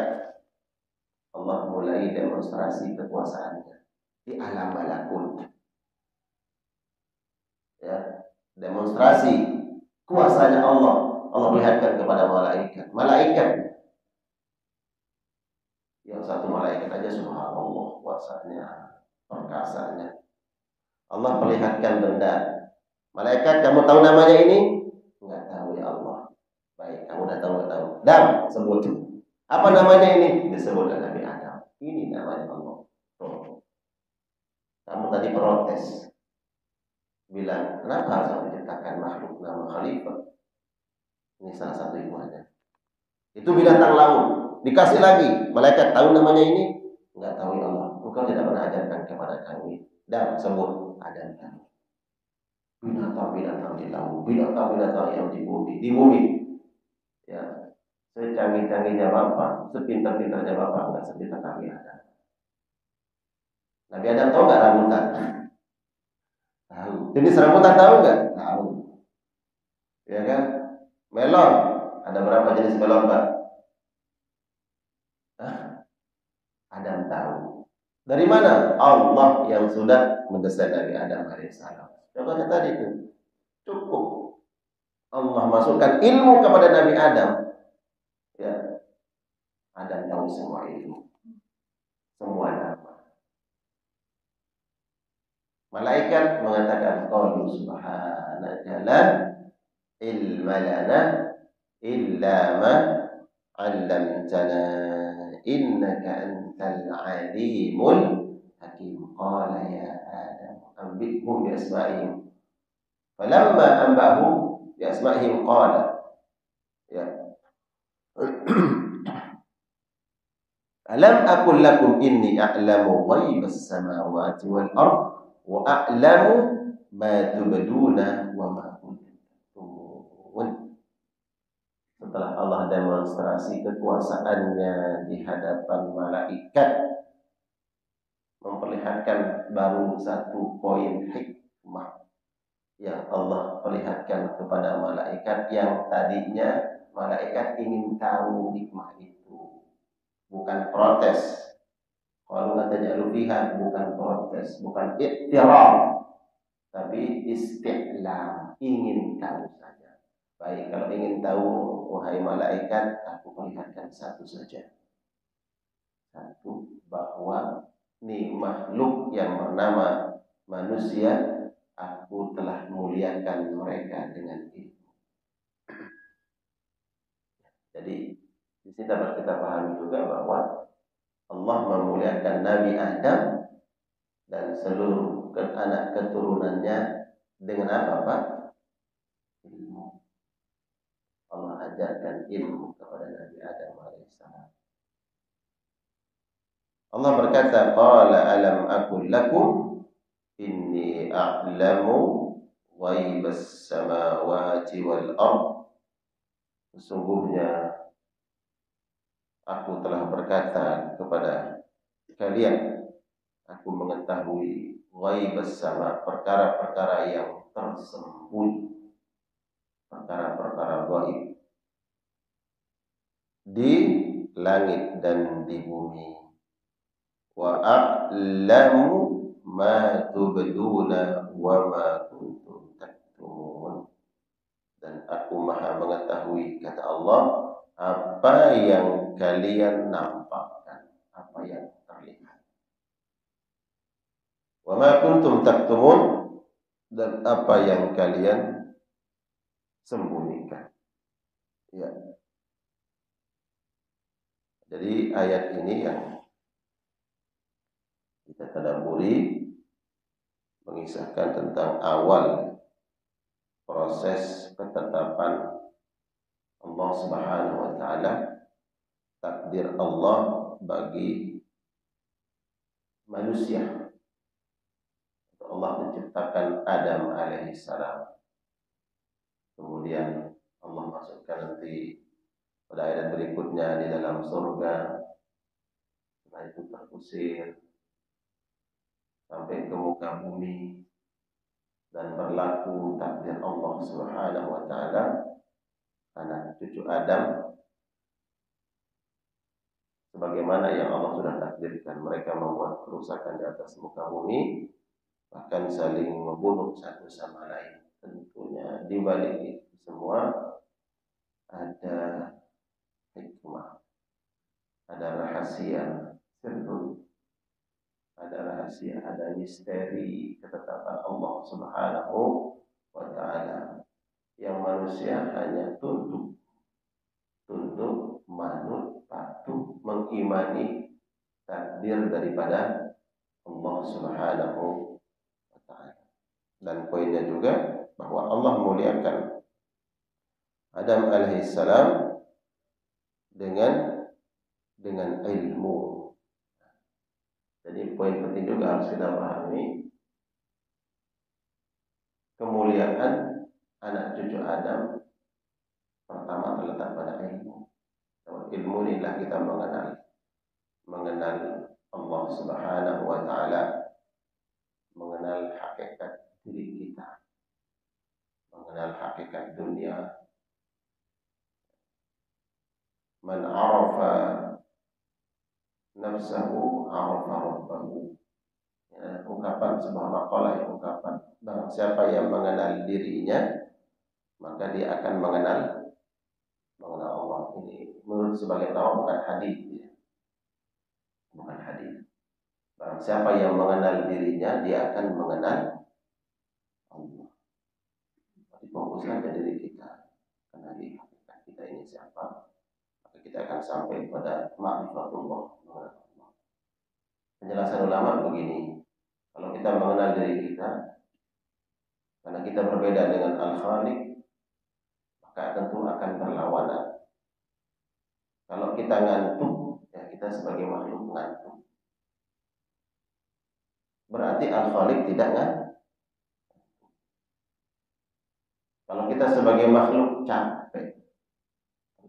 Allah mulai demonstrasi kekuasaannya di alam malakut. Ya, demonstrasi kuasanya Allah. Allah perlihatkan kepada malaikat. Malaikat. Yang satu malaikat aja subhanallah kuasanya, perkasanya. Allah perlihatkan benda. Malaikat, kamu tahu namanya ini? Enggak tahu ya Allah. Baik, kamu udah tahu, enggak tahu. Dam, sebut. Apa namanya ini? Disebut Nabi Adam. Ini namanya Allah. Tuh. Kamu tadi protes, bilang kenapa harus menciptakan makhluk nama khalifah? Ini salah satu hikmahnya. Itu binatang laut, dikasih lagi malaikat tahu namanya ini, nggak tahu ya Allah. Engkau tidak pernah ajarkan kepada kami dan sebut ada binatang-binatang di laut, binatang-binatang yang di bumi. Ya, secanggih-canggihnya Bapak, sepintar-pintarnya Bapak nggak sepintar kami ada. Nabi Adam tahu nggak rambutan? Tahu. Jenis rambutan tahu nggak? Tahu. Ya kan? Melon. Ada berapa jenis melon, Pak? Hah? Adam tahu. Dari mana? Allah yang sudah mendesain Nabi Adam alaihissalam. Contohnya tadi itu. Cukup. Allah masukkan ilmu kepada Nabi Adam. Ya. Adam tahu semua ilmu. Semua nama. Malaikat mengatakan qalu subhanaka la ilma lana illa ma 'allamtana innaka antal alimul hakim. Qala ya Adam anbi'hum bi asma'ihim. Falamma anba'hum bi asma'ihim qala ya alam aqul lakum inni a'lamu ghaibas samawati wal ard wa a'lamu ma tubduna wa ma kuntum. Setelah Allah demonstrasi kekuasaannya di hadapan malaikat, memperlihatkan baru satu poin hikmah yang Allah perlihatkan kepada malaikat yang tadinya malaikat ingin tahu hikmah itu, bukan protes. Kalau taj'alu fiha, bukan protes, bukan iktiraf, tapi isti'lam, ingin tahu saja. Baik, kalau ingin tahu, wahai malaikat, aku perlihatkan satu saja. Satu, bahwa ini makhluk yang bernama manusia, aku telah muliakan mereka dengan ilmu. Jadi, di sini dapat kita pahami juga bahwa Allah memuliakan Nabi Adam dan seluruh anak keturunannya dengan apa, Pak? Ilmu. Allah ajarkan ilmu kepada Nabi Adam alaihissalam. Allah berkata, qala alam aqul lakum inni a'lamu ghaibas samawati wal ard. Sesungguhnya aku telah berkata kepada kalian, aku mengetahui ghaibas sama, perkara-perkara yang tersembunyi, perkara-perkara gaib di langit dan di bumi. Wa a'lamu ma tubduna wa ma kuntum taktumun. Dan aku maha mengetahui, kata Allah, apa yang kalian nampakkan, apa yang terlihat. Wa ma kuntum taktumun, dan apa yang kalian sembunyikan. Ya. Jadi ayat ini yang kita tadabburi mengisahkan tentang awal proses ketetapan Allah Subhanahu wa taala, takdir Allah bagi manusia. Allah menciptakan Adam alaihissalam. Kemudian Allah masukkan nanti pada ayat berikutnya di dalam surga. Setelah itu terusir sampai ke muka bumi dan berlaku takdir Allah Subhanahu wa taala. Anak cucu Adam sebagaimana yang Allah sudah takdirkan, mereka membuat kerusakan di atas muka bumi, bahkan saling membunuh satu sama lain. Tentunya di balik itu semua ada hikmah, ada rahasia, ada rahasia, ada misteri ketetapan Allah Subhanahu wa taala yang manusia hanya tunduk, manut, patuh, mengimani takdir daripada Allah Subhanahu wa ta'ala. Dan poinnya juga bahwa Allah muliakan Adam alaihissalam dengan ilmu. Jadi poin penting juga harus kita pahami, kemuliaan anak cucu Adam pertama terletak pada ilmu. Ilmu inilah kita mengenal Allah Subhanahu wa ta'ala, mengenal hakikat diri kita, mengenal hakikat dunia. Man arafa nafsahu arafa rabbahu. Ya, ungkapan sebuah maqalah, ungkapan barang siapa yang mengenal dirinya maka dia akan mengenal Allah. Ini menurut sebagian ulama bukan hadis, ya. Bukan hadis. Barang siapa yang mengenal dirinya dia akan mengenal Allah. Jadi fokus saja diri kita, kenali hakikat kita ini siapa, maka kita akan sampai pada ma'rifatullah. Penjelasan ulama begini, kalau kita mengenal diri kita, karena kita berbeda dengan Al-Khaliq, maka tentu akan berlawanan. Kalau kita ngantuk, ya kita sebagai makhluk ngantuk. Berarti Al-Khaliq tidak ngantuk. Kalau kita sebagai makhluk capek,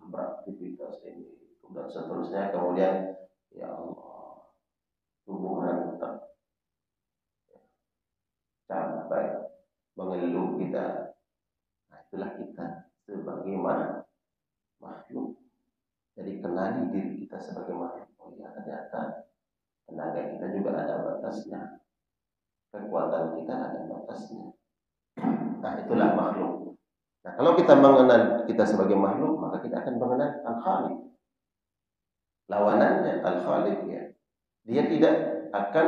beraktivitas ini dan seterusnya, kemudian ya Allah, tubuh rentak, capek, mengeluh kita. Nah, itulah kita sebagai makhluk. Jadi kenali diri kita sebagai makhluk. Oh ya, ternyata tenaga kita juga ada batasnya, kekuatan kita ada batasnya. Nah, itulah makhluk. Nah, kalau kita mengenal kita sebagai makhluk, maka kita akan mengenal Al-Khaliq. Lawanannya Al-Khaliq, ya, dia tidak akan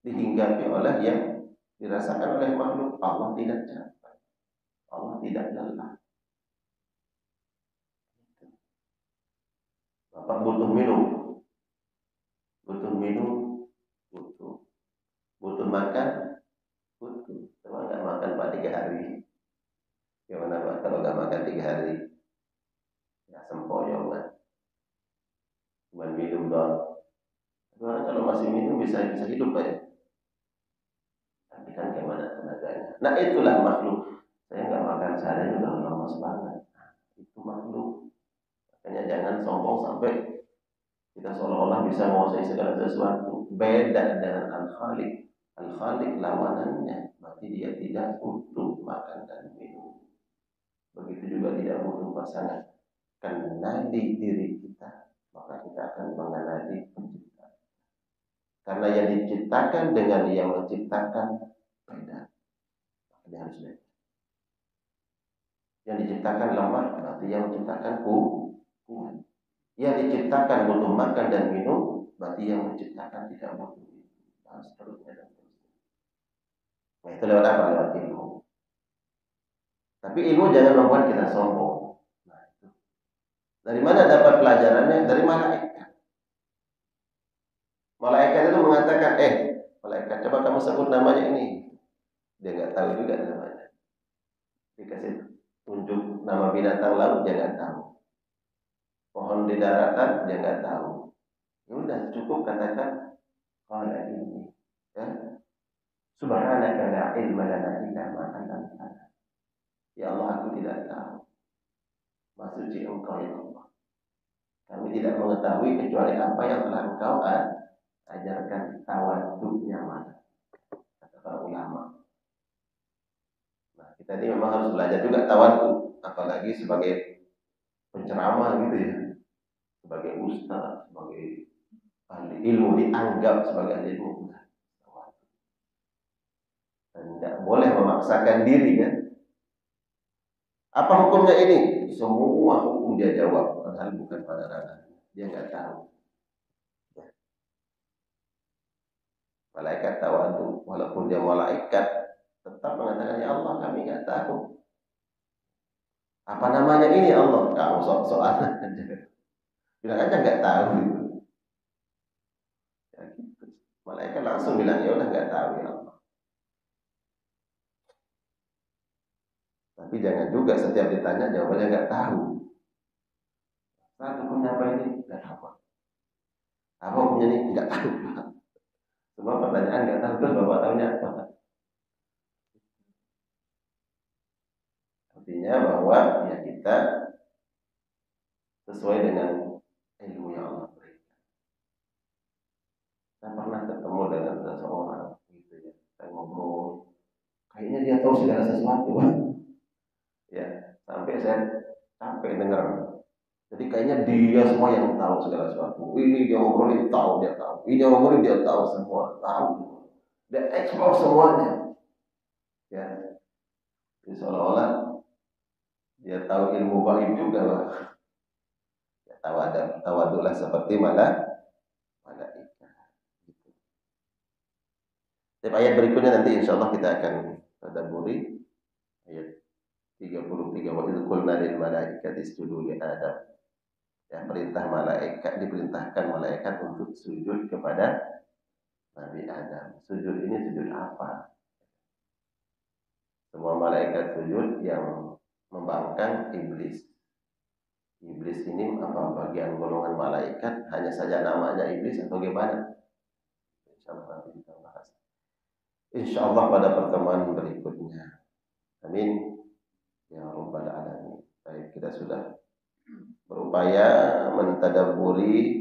dihinggapi oleh yang dirasakan oleh makhluk. Allah tidak capek, Allah tidak lelah. Bapak butuh minum, butuh makan, butuh. Kalau nggak makan Pak 3 hari, gimana Pak kalau nggak makan 3 hari? Ya sempoyong kan, cuma minum doang. Orang kalau masih minum bisa hidup Pak ya. Tapi kan gimana tenaganya? Nah itulah makhluk. Saya nggak makan sehari udah lemas banget. Nah, itu makhluk. Makanya jangan sombong sampai kita seolah-olah bisa menguasai segala sesuatu. Beda dengan Al-Khaliq. Al-Khaliq lawanannya, berarti dia tidak butuh makan dan minum. Begitu juga tidak butuh pasangan. Kenali diri kita, maka kita akan mengenali pencipta. Karena yang diciptakan dengan yang menciptakan beda. Maka dia harus beda. Yang diciptakan lemah, berarti yang menciptakan kuat. Yang diciptakan butuh makan dan minum, berarti yang menciptakan tidak butuh itu. Dan seterusnya dan seterusnya. Nah, itu lewat apa? Lewat ilmu. Tapi ilmu jangan membuat kita sombong. Nah, itu. Dari mana dapat pelajarannya? Dari malaikat. Malaikat itu mengatakan, malaikat coba kamu sebut namanya ini. Dia nggak tahu juga namanya. Dikasih tunjuk nama binatang laut, dia nggak tahu. Pohon di daratan, dia nggak tahu. Ya udah cukup katakan qala ini. Ya. Subhanaka la ilma lana illa ma 'allamtana. Ya Allah, aku tidak tahu. Maha suci Engkau ya Allah. Kami tidak mengetahui kecuali apa yang telah Engkau ajarkan. Tawaduknya mana? Kata para ulama. Nah, kita ini memang harus belajar juga tawaduk, apalagi sebagai penceramah gitu ya. Sebagai ustaz, sebagai ahli ilmu, dianggap sebagai ahli ilmu. Dan tidak boleh memaksakan diri kan. Apa hukumnya ini? Semua hukum dia jawab, padahal bukan pada ranahnya. Dia nggak tahu. Malaikat tawadu, walaupun dia malaikat, tetap mengatakan ya Allah kami nggak tahu. Apa namanya ini Allah? Kamu soal aja. Bilang aja nggak tahu. Malaikat langsung bilang, ya udah nggak tahu ya Allah. Tapi jangan juga setiap ditanya jawabannya nggak tahu. Nah, punya apa ini? Nggak tahu. Apa punya ini? Nggak tahu. Semua pertanyaan nggak tahu, terus Bapak tahunya apa? Artinya bahwa ya kita sesuai dengan ilmu yang Allah berikan. Saya pernah ketemu dengan seseorang gitu ya, saya ngobrol, kayaknya dia tahu segala sesuatu, ya sampai saya sampai dengar. Jadi kayaknya dia semua yang tahu segala sesuatu. Ini dia ngobrolin tahu, dia tahu. Ini dia ngobrolin dia tahu semua, tahu. Dia explore semuanya. Ya, jadi seolah-olah dia tahu ilmu gaib juga, Pak. Ya, tawaduklah seperti malaikat. Gitu. Tapi ayat berikutnya nanti insya Allah kita akan tadabburi ayat 33, wa idh qulna lil malaikati isjudu li Adam. Ya, diperintahkan malaikat untuk sujud kepada Nabi Adam. Sujud ini sujud apa? Semua malaikat sujud yang membangkang iblis. Iblis ini apa bagian golongan malaikat? Hanya saja namanya iblis atau gimana? Insya Allah nanti kita bahas. Insya Allah pada pertemuan berikutnya. Amin. Ya Rabbal Alamin. Baik, kita sudah berupaya mentadabburi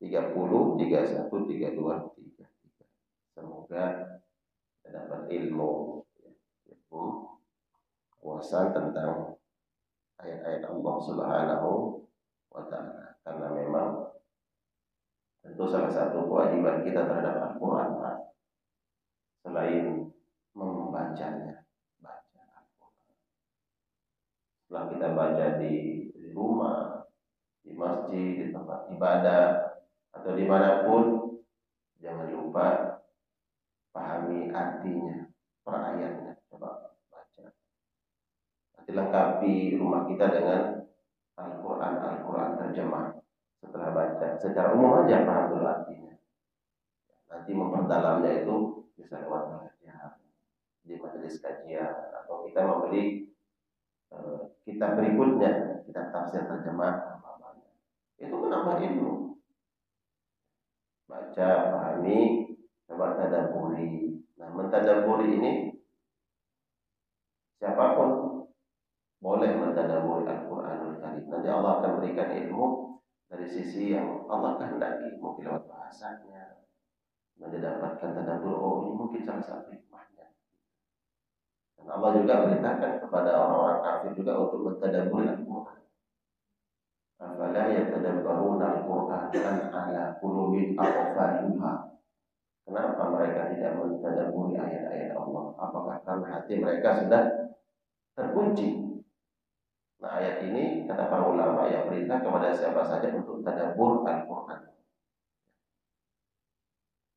30, 31, 32, 33. Semoga kita dapat ilmu wawasan tentang ayat-ayat Allah Subhanahu wa taala. Karena memang tentu salah satu kewajiban kita terhadap Al-Qur'an, Pak, selain membacanya, baca Al-Qur'an. Setelah kita baca di rumah, di masjid, di tempat ibadah, atau dimanapun, jangan lupa pahami artinya, per ayatnya. Coba baca. Nanti lengkapi rumah kita dengan Al-Quran terjemah. Setelah baca, secara umum aja paham dulu artinya. Nanti memperdalamnya itu bisa lewat belajar di majelis kajian, atau kita membeli kitab berikutnya, kitab tafsir terjemah. Itu menambah ilmu. Baca, pahami, coba tadabburi. Nah, mentadabburi ini siapapun boleh mentadabburi Al-Qur'anul Karim. Nanti Allah akan berikan ilmu dari sisi yang Allah kehendaki, mungkin lewat bahasanya. Mendapatkan tadabbur, oh ini mungkin salah satu hikmahnya. Dan Allah juga perintahkan kepada orang-orang kafir juga untuk mentadabburi Al-Qur'an. Afala yatadabbaruna al-Qur'an am ala qulubin aqfaluha. Kenapa mereka tidak mentadabburi ayat-ayat Allah? Apakah karena hati mereka sudah terkunci? Nah, ayat ini kata para ulama yang perintah kepada siapa saja untuk tadabbur Al-Qur'an.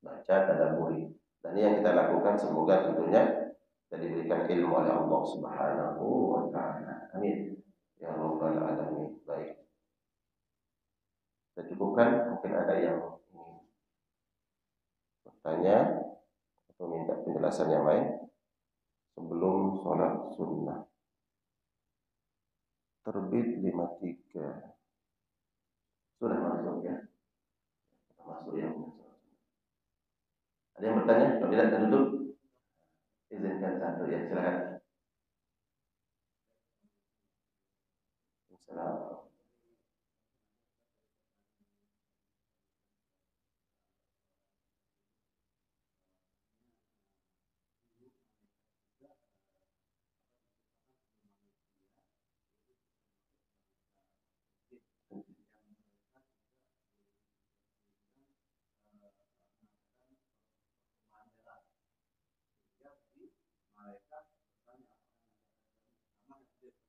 Baca, tadabburi. Dan ini yang kita lakukan, semoga tentunya kita diberikan ilmu oleh Allah Subhanahu wa taala. Amin. Ya Rabbal Alamin. Baik. Kita cukupkan, mungkin ada yang ingin bertanya atau minta penjelasan yang lain sebelum sholat sunnah. Terbit 53. Sudah masuk ya? Sudah masuk ya. Ada yang bertanya? Kalau tidak, kita duduk. Izinkan satu ya, silakan. Assalamualaikum.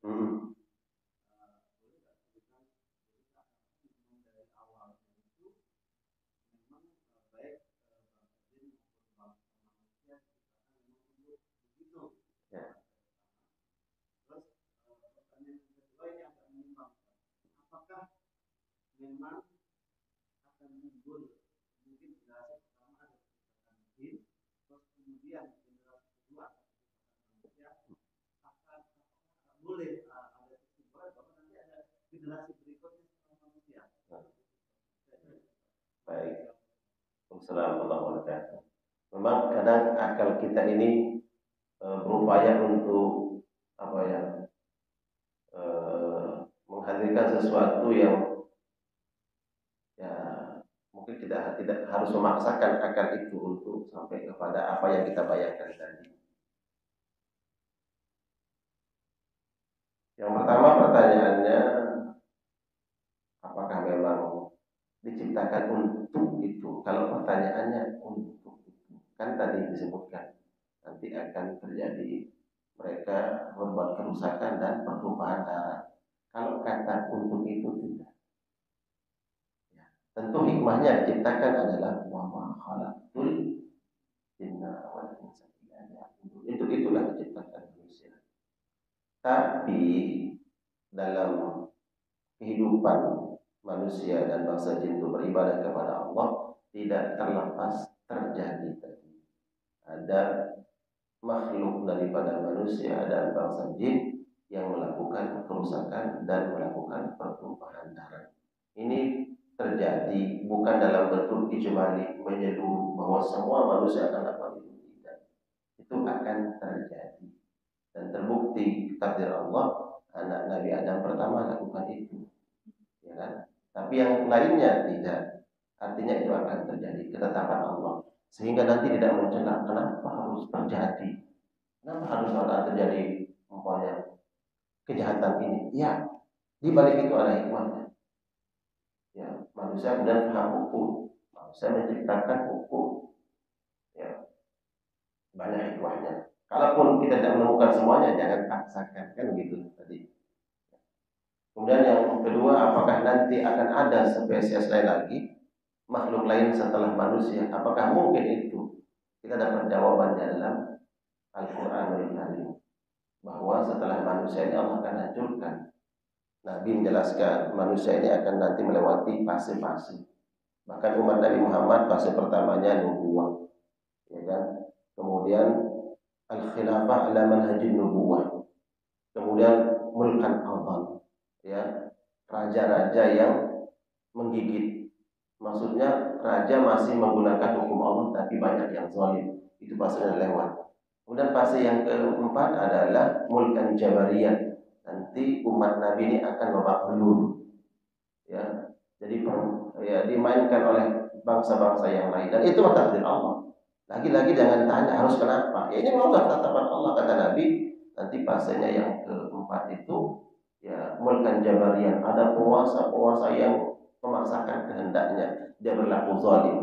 Hmm. Ya. jin, terus kemudian generasi kedua manusia akan boleh ada kesimpulan bahwa nanti ada generasi berikutnya setelah manusia. Baik. Assalamualaikum warahmatullahi wabarakatuh. Memang kadang akal kita ini berupaya untuk menghadirkan sesuatu yang ya mungkin tidak harus memaksakan akal itu untuk sampai kepada apa yang kita bayangkan tadi. Yang pertama pertanyaannya, apakah memang diciptakan untuk itu? Kalau pertanyaannya untuk itu, kan tadi disebutkan nanti akan terjadi mereka membuat kerusakan dan pertumpahan darah. Kalau kata untuk itu tidak. Ya. Tentu hikmahnya diciptakan adalah wa ma khalaqtul jinna wal insa illa liya'budun. Untuk itulah diciptakan manusia. Tapi dalam kehidupan manusia dan bangsa jin itu beribadah kepada Allah tidak terlepas terjadi tadi. Ada makhluk daripada manusia dan bangsa jin yang melakukan kerusakan dan melakukan pertumpahan darah. Ini terjadi bukan dalam bentuk ijmali menyeluruh bahwa semua manusia akan dapat itu, tidak. Itu akan terjadi dan terbukti takdir Allah, anak Nabi Adam pertama lakukan itu, ya kan? Tapi yang lainnya tidak. Artinya itu akan terjadi ketetapan Allah, sehingga nanti tidak mencela kenapa harus terjadi, kenapa harus ada terjadi umpamanya kejahatan ini. Ya, di balik itu ada hikmahnya. Ya, manusia kemudian paham hukum, manusia menciptakan hukum. Ya, banyak hikmahnya. Kalaupun kita tidak menemukan semuanya, jangan paksakan, kan begitu tadi. Kemudian yang kedua, apakah nanti akan ada spesies lain lagi, makhluk lain setelah manusia? Apakah mungkin itu? Kita dapat jawabannya dalam Al-Quran Al-Karim, bahwa setelah manusia ini Allah akan hancurkan. Nabi menjelaskan manusia ini akan nanti melewati fase-fase. Bahkan umat Nabi Muhammad fase pertamanya nubuwah, ya kan? Kemudian al-khilafah ala manhajin nubuwah. Kemudian mulkan adhan, ya, raja-raja yang menggigit. Maksudnya raja masih menggunakan hukum Allah tapi banyak yang zalim. Itu fasenya lewat. Kemudian fase yang keempat adalah mulkan jabariyah. Nanti umat Nabi ini akan babak belur. Ya. Jadi dimainkan oleh bangsa-bangsa yang lain, dan itu takdir Allah. Lagi-lagi jangan tanya harus kenapa. Ya, ini memang ketetapan Allah, kata Nabi. Nanti fasenya yang keempat itu ya mulkan jabariyah. Ada penguasa-penguasa yang memaksakan kehendaknya. Dia berlaku zalim,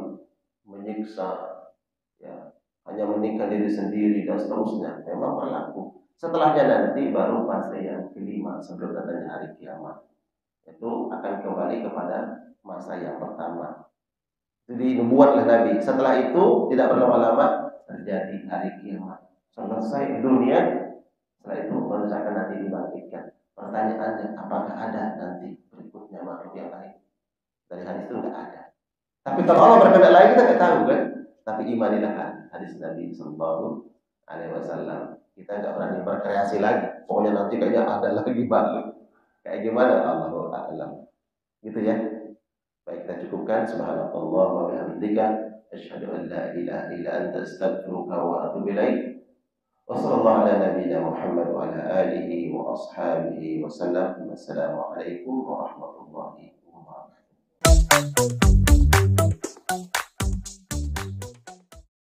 menyiksa, ya, hanya menikah diri sendiri dan seterusnya. Memang berlaku. Setelahnya nanti baru fase yang kelima sebelum datangnya hari kiamat. Itu akan kembali kepada masa yang pertama. Jadi dibuatlah Nabi. Setelah itu tidak berlama-lama terjadi hari kiamat. Selesai dunia, setelah itu manusia akan nanti dibangkitkan. Pertanyaannya, apakah ada nanti berikutnya makhluk yang lain? Dari hadis itu tidak ada. Tapi kalau Allah berkehendak lain kita tidak tahu kan. Tapi imanilah hadis Nabi Sallallahu Alaihi Wasallam. Kita tidak berani berkreasi lagi. Pokoknya nanti kayaknya ada lagi makhluk. Kayak gimana? Allahu a'lam. Gitu ya. Baik, kita cukupkan. Subhanallah wa bihamdika asyhadu an la ilaha illa anta astaghfiruka wa atubu ilaik. Wassallallahu ala nabiyyina Muhammad wa ala alihi wa ashabihi wa sallam. Wassalamualaikum warahmatullahi wabarakatuh.